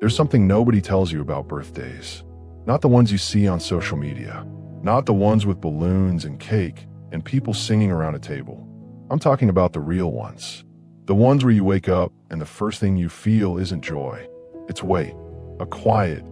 There's something nobody tells you about birthdays. Not the ones you see on social media. Not the ones with balloons and cake and people singing around a table. I'm talking about the real ones. The ones where you wake up and the first thing you feel isn't joy. It's weight. A quiet,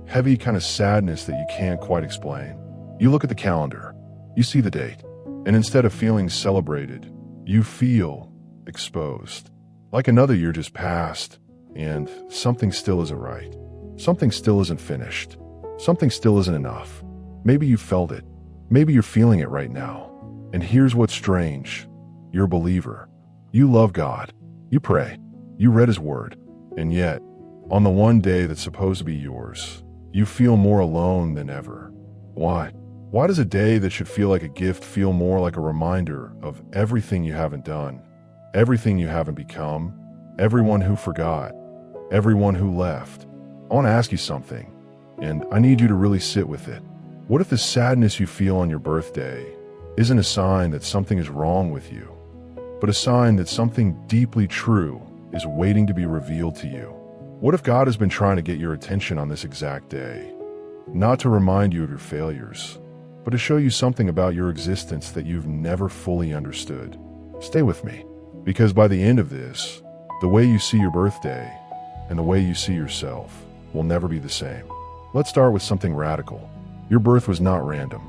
heavy kind of sadness that you can't quite explain. You look at the calendar. You see the date. And instead of feeling celebrated, you feel exposed. Like another year just passed, and something still isn't right. Something still isn't finished. Something still isn't enough. Maybe you felt it. Maybe you're feeling it right now. And here's what's strange. You're a believer. You love God. You pray. You read His Word. And yet, on the one day that's supposed to be yours, you feel more alone than ever. Why? Why does a day that should feel like a gift feel more like a reminder of everything you haven't done, everything you haven't become, everyone who forgot, everyone who left? I want to ask you something, and I need you to really sit with it. What if the sadness you feel on your birthday isn't a sign that something is wrong with you, but a sign that something deeply true is waiting to be revealed to you? What if God has been trying to get your attention on this exact day, not to remind you of your failures, but to show you something about your existence that you've never fully understood? Stay with me, because by the end of this, the way you see your birthday and the way you see yourself will never be the same. Let's start with something radical. Your birth was not random.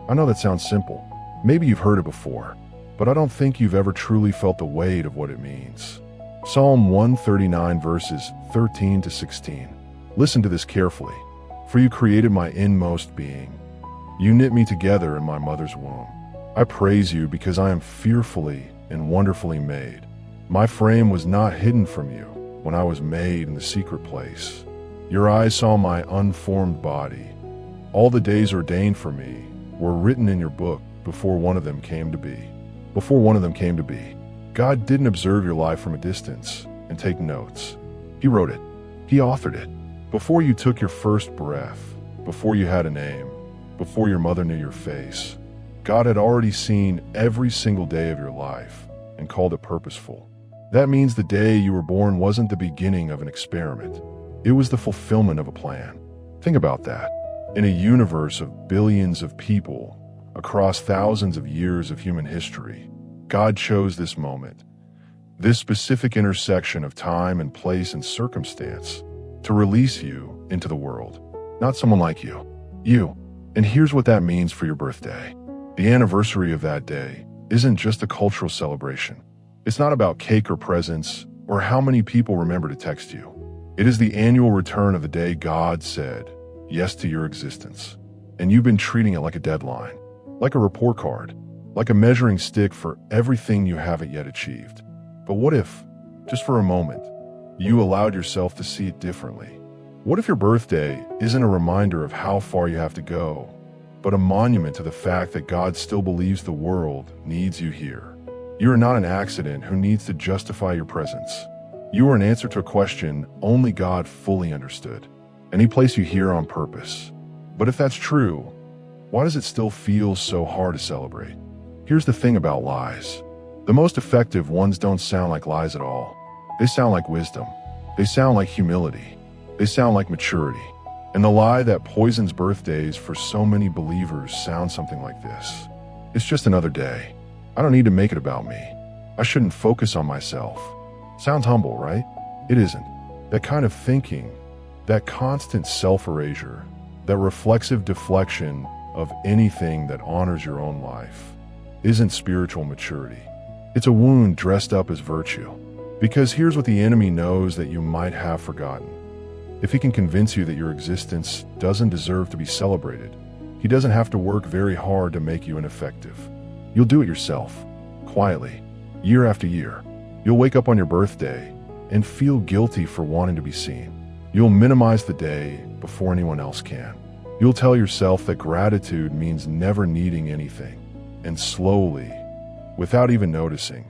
I know that sounds simple. Maybe you've heard it before, but I don't think you've ever truly felt the weight of what it means. Psalm 139 verses 13 to 16. Listen to this carefully. For you created my inmost being. You knit me together in my mother's womb. I praise you because I am fearfully and wonderfully made. My frame was not hidden from you when I was made in the secret place. Your eyes saw my unformed body. All the days ordained for me were written in your book before one of them came to be. Before one of them came to be. God didn't observe your life from a distance and take notes. He wrote it. He authored it. Before you took your first breath, before you had a name, before your mother knew your face, God had already seen every single day of your life and called it purposeful. That means the day you were born wasn't the beginning of an experiment. It was the fulfillment of a plan. Think about that. In a universe of billions of people across thousands of years of human history, God chose this moment, this specific intersection of time and place and circumstance, to release you into the world. Not someone like you. You. And here's what that means for your birthday. The anniversary of that day isn't just a cultural celebration. It's not about cake or presents or how many people remember to text you. It is the annual return of the day God said yes to your existence. And you've been treating it like a deadline, like a report card, like a measuring stick for everything you haven't yet achieved. But what if, just for a moment, you allowed yourself to see it differently? What if your birthday isn't a reminder of how far you have to go, but a monument to the fact that God still believes the world needs you here? You are not an accident who needs to justify your presence. You are an answer to a question only God fully understood, and He placed you here on purpose. But if that's true, why does it still feel so hard to celebrate? Here's the thing about lies. The most effective ones don't sound like lies at all. They sound like wisdom. They sound like humility. They sound like maturity. And the lie that poisons birthdays for so many believers sounds something like this. It's just another day. I don't need to make it about me. I shouldn't focus on myself. Sounds humble, right? It isn't. That kind of thinking, that constant self-erasure, that reflexive deflection of anything that honors your own life, isn't spiritual maturity. It's a wound dressed up as virtue. Because here's what the enemy knows that you might have forgotten. If he can convince you that your existence doesn't deserve to be celebrated, he doesn't have to work very hard to make you ineffective. You'll do it yourself, quietly, year after year. You'll wake up on your birthday and feel guilty for wanting to be seen. You'll minimize the day before anyone else can. You'll tell yourself that gratitude means never needing anything. And slowly, without even noticing,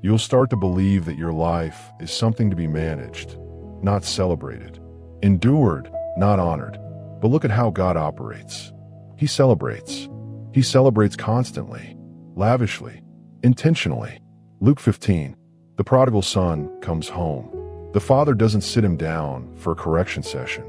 you'll start to believe that your life is something to be managed, not celebrated. Endured, not honored. But look at how God operates. He celebrates. He celebrates constantly, lavishly, intentionally. Luke 15, the prodigal son comes home. The Father doesn't sit him down for a correction session.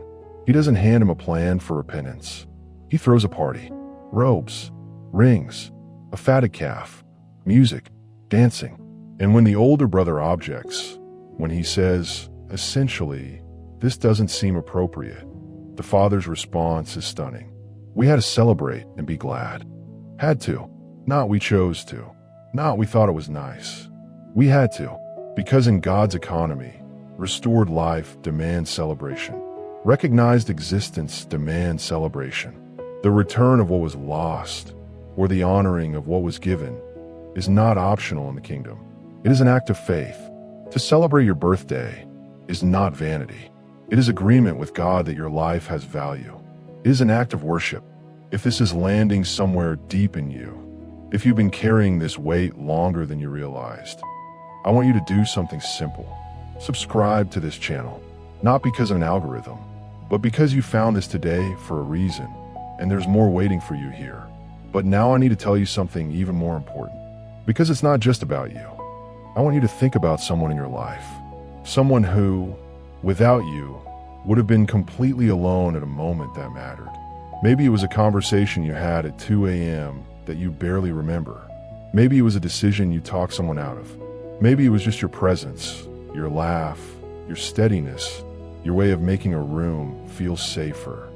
He doesn't hand him a plan for repentance. He throws a party. Robes, rings, a fatted calf, music, dancing. And when the older brother objects, when he says, essentially, this doesn't seem appropriate, the Father's response is stunning. We had to celebrate and be glad. Had to. Not we chose to. Not we thought it was nice. We had to. Because in God's economy, restored life demands celebration. Recognized existence demands celebration. The return of what was lost, or the honoring of what was given, is not optional in the kingdom. It is an act of faith. To celebrate your birthday is not vanity. It is agreement with God that your life has value. It is an act of worship. If this is landing somewhere deep in you, if you've been carrying this weight longer than you realized, I want you to do something simple. Subscribe to this channel, not because of an algorithm, but because you found this today for a reason, and there's more waiting for you here. But now I need to tell you something even more important, because it's not just about you. I want you to think about someone in your life, someone who, without you, would have been completely alone at a moment that mattered. Maybe it was a conversation you had at 2 a.m. that you barely remember. Maybe it was a decision you talked someone out of. Maybe it was just your presence, your laugh, your steadiness, your way of making a room feel safer.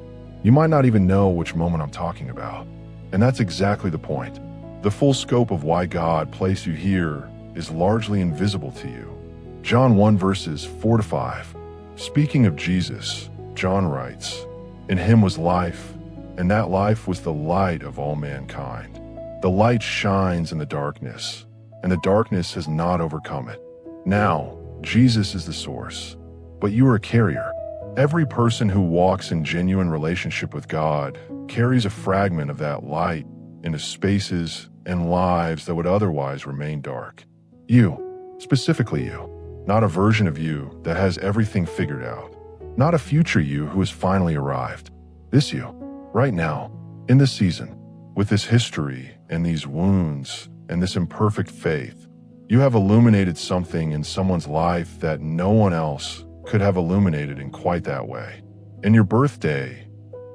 You might not even know which moment I'm talking about. And that's exactly the point. The full scope of why God placed you here is largely invisible to you. John 1 verses 4-5. Speaking of Jesus, John writes, "In him was life, and that life was the light of all mankind. The light shines in the darkness, and the darkness has not overcome it." Now, Jesus is the source, but you are a carrier. Every person who walks in genuine relationship with God carries a fragment of that light into spaces and lives that would otherwise remain dark. You, specifically you, not a version of you that has everything figured out, not a future you who has finally arrived. This you, right now, in this season, with this history and these wounds and this imperfect faith, you have illuminated something in someone's life that no one else could have illuminated in quite that way. And your birthday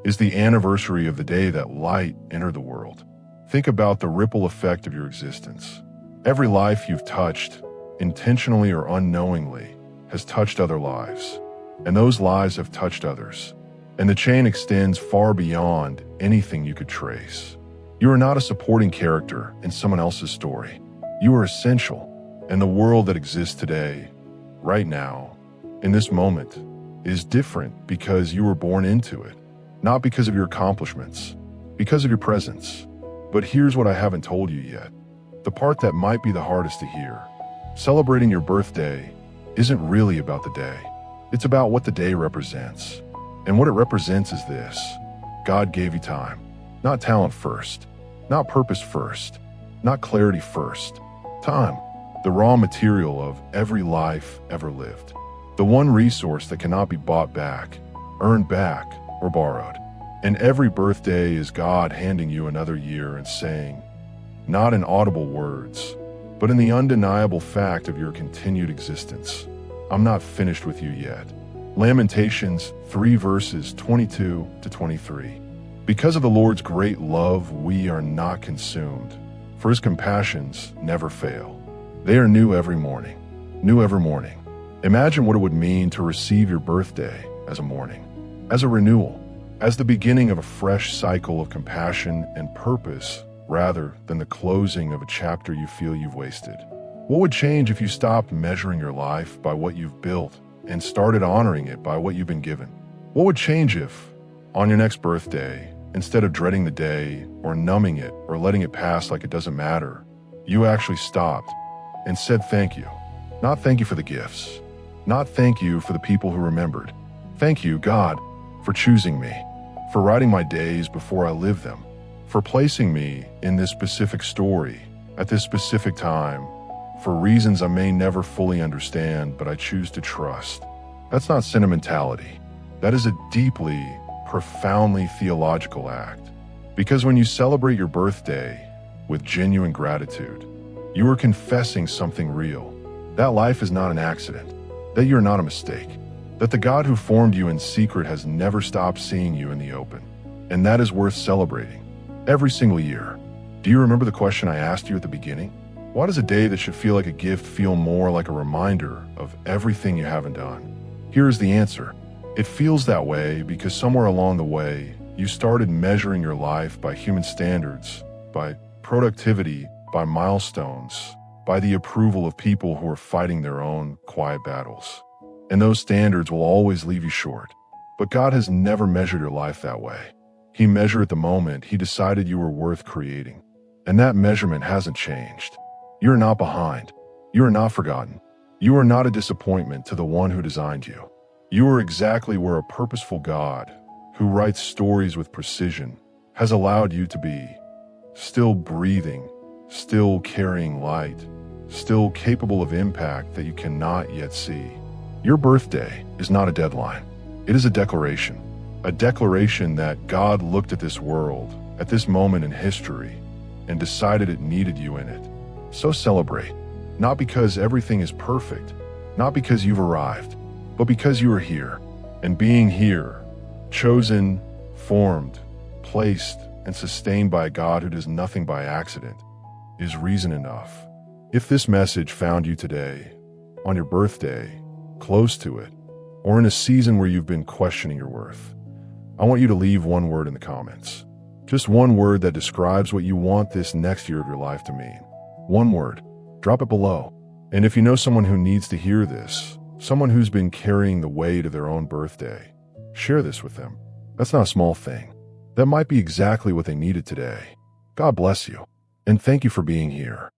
is the anniversary of the day that light entered the world. Think about the ripple effect of your existence. Every life you've touched, intentionally or unknowingly, has touched other lives. And those lives have touched others. And the chain extends far beyond anything you could trace. You are not a supporting character in someone else's story. You are essential. And the world that exists today, right now, in this moment, is different because you were born into it. Not because of your accomplishments, because of your presence. But here's what I haven't told you yet. The part that might be the hardest to hear. Celebrating your birthday isn't really about the day. It's about what the day represents. And what it represents is this. God gave you time. Not talent first. Not purpose first. Not clarity first. Time. The raw material of every life ever lived. The one resource that cannot be bought back, earned back, or borrowed. And every birthday is God handing you another year and saying, not in audible words, but in the undeniable fact of your continued existence, I'm not finished with you yet. Lamentations 3 verses 22-23. Because of the Lord's great love, we are not consumed, for his compassions never fail. They are new every morning, new every morning. Imagine what it would mean to receive your birthday as a morning, as a renewal, as the beginning of a fresh cycle of compassion and purpose rather than the closing of a chapter you feel you've wasted. What would change if you stopped measuring your life by what you've built and started honoring it by what you've been given? What would change if, on your next birthday, instead of dreading the day or numbing it or letting it pass like it doesn't matter, you actually stopped and said thank you? Not thank you for the gifts, not thank you for the people who remembered. Thank you, God, for choosing me, for writing my days before I lived them, for placing me in this specific story at this specific time, for reasons I may never fully understand, but I choose to trust. That's not sentimentality. That is a deeply, profoundly theological act. Because when you celebrate your birthday with genuine gratitude, you are confessing something real. That life is not an accident. that you're not a mistake, that the God who formed you in secret has never stopped seeing you in the open. And that is worth celebrating every single year. Do you remember the question I asked you at the beginning? Why does a day that should feel like a gift feel more like a reminder of everything you haven't done? Here is the answer. It feels that way because somewhere along the way, you started measuring your life by human standards, by productivity, by milestones, by the approval of people who are fighting their own quiet battles. And those standards will always leave you short. But God has never measured your life that way. He measured the moment He decided you were worth creating. And that measurement hasn't changed. You are not behind. You are not forgotten. You are not a disappointment to the one who designed you. You are exactly where a purposeful God, who writes stories with precision, has allowed you to be. Still breathing, still carrying light, still capable of impact that you cannot yet see. Your birthday is not a deadline. It is a declaration that God looked at this world, at this moment in history, and decided it needed you in it. So celebrate, not because everything is perfect, not because you've arrived, but because you are here. And being here, chosen, formed, placed, and sustained by a God who does nothing by accident, is reason enough. If this message found you today, on your birthday, close to it, or in a season where you've been questioning your worth, I want you to leave one word in the comments. Just one word that describes what you want this next year of your life to mean. One word. Drop it below. And if you know someone who needs to hear this, someone who's been carrying the weight of their own birthday, share this with them. That's not a small thing. That might be exactly what they needed today. God bless you. And thank you for being here.